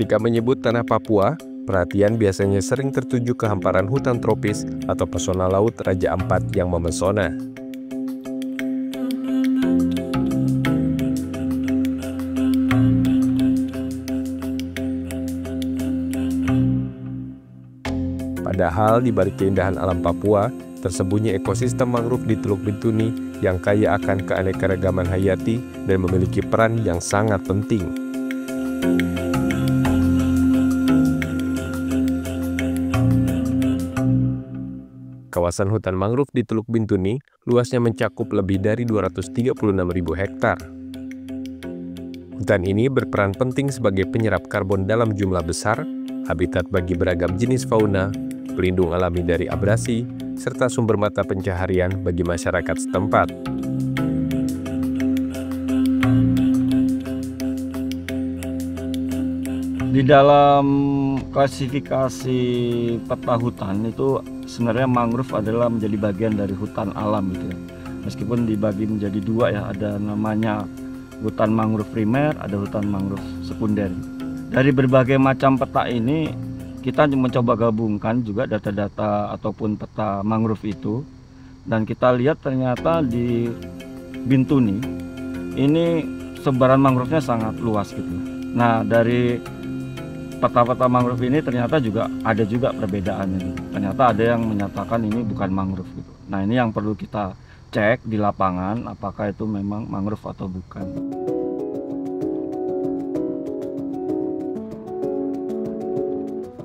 Ketika menyebut tanah Papua, perhatian biasanya sering tertuju ke hamparan hutan tropis atau pesona laut Raja Ampat yang memesona. Padahal di balik keindahan alam Papua, tersembunyi ekosistem mangrove di Teluk Bintuni yang kaya akan keanekaragaman hayati dan memiliki peran yang sangat penting. Kawasan hutan mangrove di Teluk Bintuni luasnya mencakup lebih dari 236.000 hektar. Hutan ini berperan penting sebagai penyerap karbon dalam jumlah besar, habitat bagi beragam jenis fauna, pelindung alami dari abrasi, serta sumber mata pencaharian bagi masyarakat setempat. Di dalam klasifikasi peta hutan itu sebenarnya mangrove adalah menjadi bagian dari hutan alam gitu ya. Meskipun dibagi menjadi dua ya, ada namanya hutan mangrove primer, ada hutan mangrove sekunder. Dari berbagai macam peta ini kita mencoba gabungkan juga data-data ataupun peta mangrove itu, dan kita lihat ternyata di Bintuni ini sebaran mangrove-nya sangat luas gitu. Nah, dari peta-peta mangrove ini ternyata juga ada perbedaannya. Ternyata ada yang menyatakan ini bukan mangrove gitu. Nah, ini yang perlu kita cek di lapangan apakah itu memang mangrove atau bukan.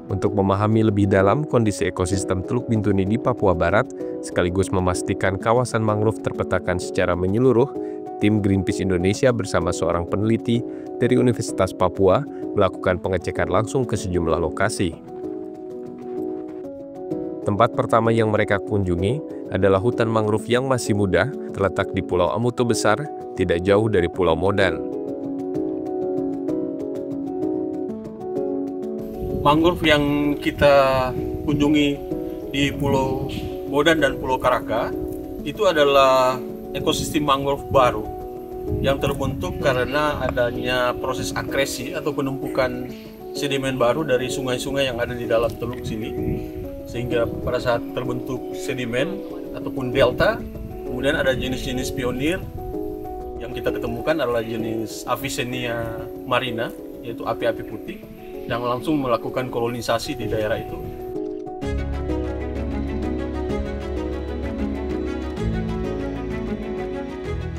Untuk memahami lebih dalam kondisi ekosistem Teluk Bintuni di Papua Barat, sekaligus memastikan kawasan mangrove terpetakan secara menyeluruh, tim Greenpeace Indonesia bersama seorang peneliti dari Universitas Papua melakukan pengecekan langsung ke sejumlah lokasi. Tempat pertama yang mereka kunjungi adalah hutan mangrove yang masih muda, terletak di Pulau Amutu Besar, tidak jauh dari Pulau Modan. Mangrove yang kita kunjungi di Pulau Modan dan Pulau Karaka itu adalah ekosistem mangrove baru yang terbentuk karena adanya proses akresi atau penumpukan sedimen baru dari sungai-sungai yang ada di dalam teluk sini, sehingga pada saat terbentuk sedimen ataupun delta, kemudian ada jenis-jenis pionir yang kita ketemukan adalah jenis Avicennia marina, yaitu api-api putih, yang langsung melakukan kolonisasi di daerah itu.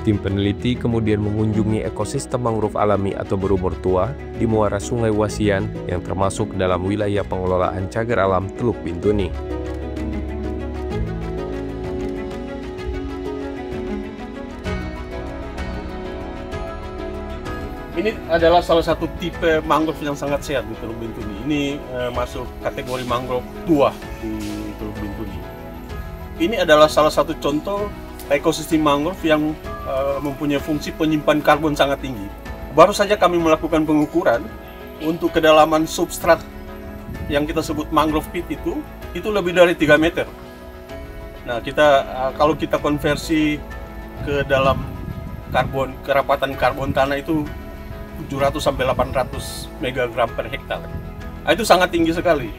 Tim peneliti kemudian mengunjungi ekosistem mangrove alami atau berumur tua di muara Sungai Wasian yang termasuk dalam wilayah pengelolaan cagar alam Teluk Bintuni. Ini adalah salah satu tipe mangrove yang sangat sehat di Teluk Bintuni. Ini masuk kategori mangrove tua di Teluk Bintuni. Ini adalah salah satu contoh ekosistem mangrove yang mempunyai fungsi penyimpan karbon sangat tinggi. Baru saja kami melakukan pengukuran untuk kedalaman substrat yang kita sebut mangrove pit itu lebih dari 3 meter. Nah, kalau kita konversi ke dalam karbon, kerapatan karbon tanah itu 700 sampai 800 megagram per hektar. Nah, itu sangat tinggi sekali.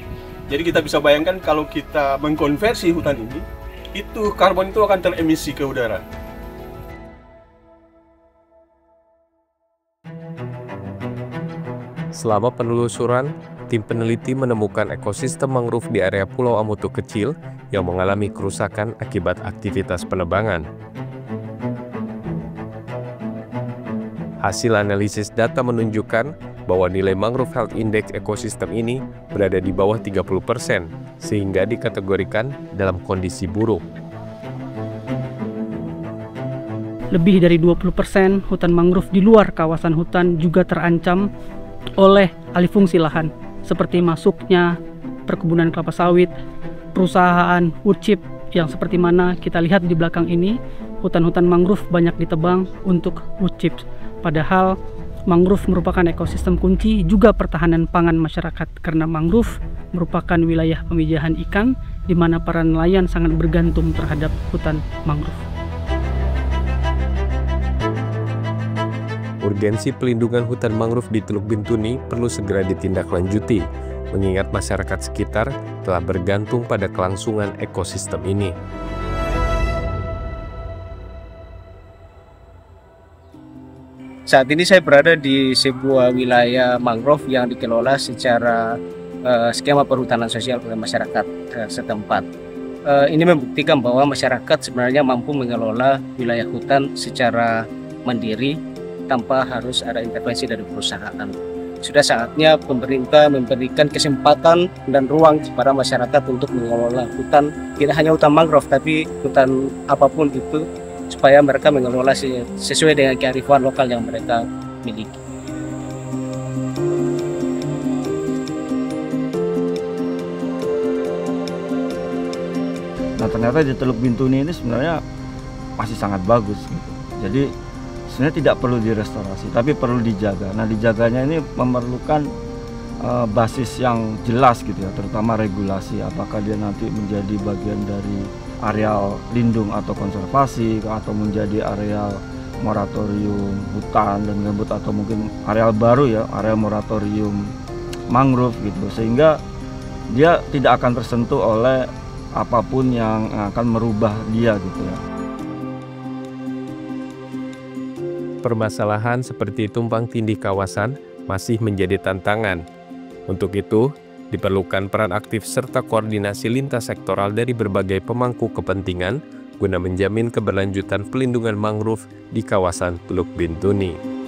Jadi kita bisa bayangkan kalau kita mengkonversi hutan ini, itu karbon itu akan teremisi ke udara. Selama penelusuran, tim peneliti menemukan ekosistem mangrove di area Pulau Amutu kecil yang mengalami kerusakan akibat aktivitas penebangan. Hasil analisis data menunjukkan bahwa nilai Mangrove Health Index ekosistem ini berada di bawah 30%, sehingga dikategorikan dalam kondisi buruk. Lebih dari 20% hutan mangrove di luar kawasan hutan juga terancam oleh alih fungsi lahan, seperti masuknya perkebunan kelapa sawit, perusahaan woodchip yang seperti mana kita lihat di belakang ini. Hutan-hutan mangrove banyak ditebang untuk woodchip. Padahal mangrove merupakan ekosistem kunci juga pertahanan pangan masyarakat, karena mangrove merupakan wilayah pemijahan ikan di mana para nelayan sangat bergantung terhadap hutan mangrove. urgensi pelindungan hutan mangrove di Teluk Bintuni perlu segera ditindaklanjuti, mengingat masyarakat sekitar telah bergantung pada kelangsungan ekosistem ini. Saat ini saya berada di sebuah wilayah mangrove yang dikelola secara skema perhutanan sosial oleh masyarakat setempat. Ini membuktikan bahwa masyarakat sebenarnya mampu mengelola wilayah hutan secara mandiri tanpa harus ada intervensi dari perusahaan. Sudah saatnya pemerintah memberikan kesempatan dan ruang kepada masyarakat untuk mengelola hutan, tidak hanya hutan mangrove tapi hutan apapun itu, supaya mereka mengelola sesuai dengan kearifan lokal yang mereka miliki. Nah, ternyata di Teluk Bintuni ini sebenarnya masih sangat bagus gitu. Jadi sebenarnya tidak perlu direstorasi, tapi perlu dijaga. Nah, dijaganya ini memerlukan basis yang jelas gitu ya, terutama regulasi. Apakah dia nanti menjadi bagian dari areal lindung atau konservasi, atau menjadi areal moratorium hutan dan gambut, atau mungkin areal baru ya, areal moratorium mangrove gitu, sehingga dia tidak akan tersentuh oleh apapun yang akan merubah dia gitu ya. Permasalahan seperti tumpang tindih kawasan masih menjadi tantangan. Untuk itu, diperlukan peran aktif serta koordinasi lintas sektoral dari berbagai pemangku kepentingan guna menjamin keberlanjutan pelindungan mangrove di kawasan Teluk Bintuni.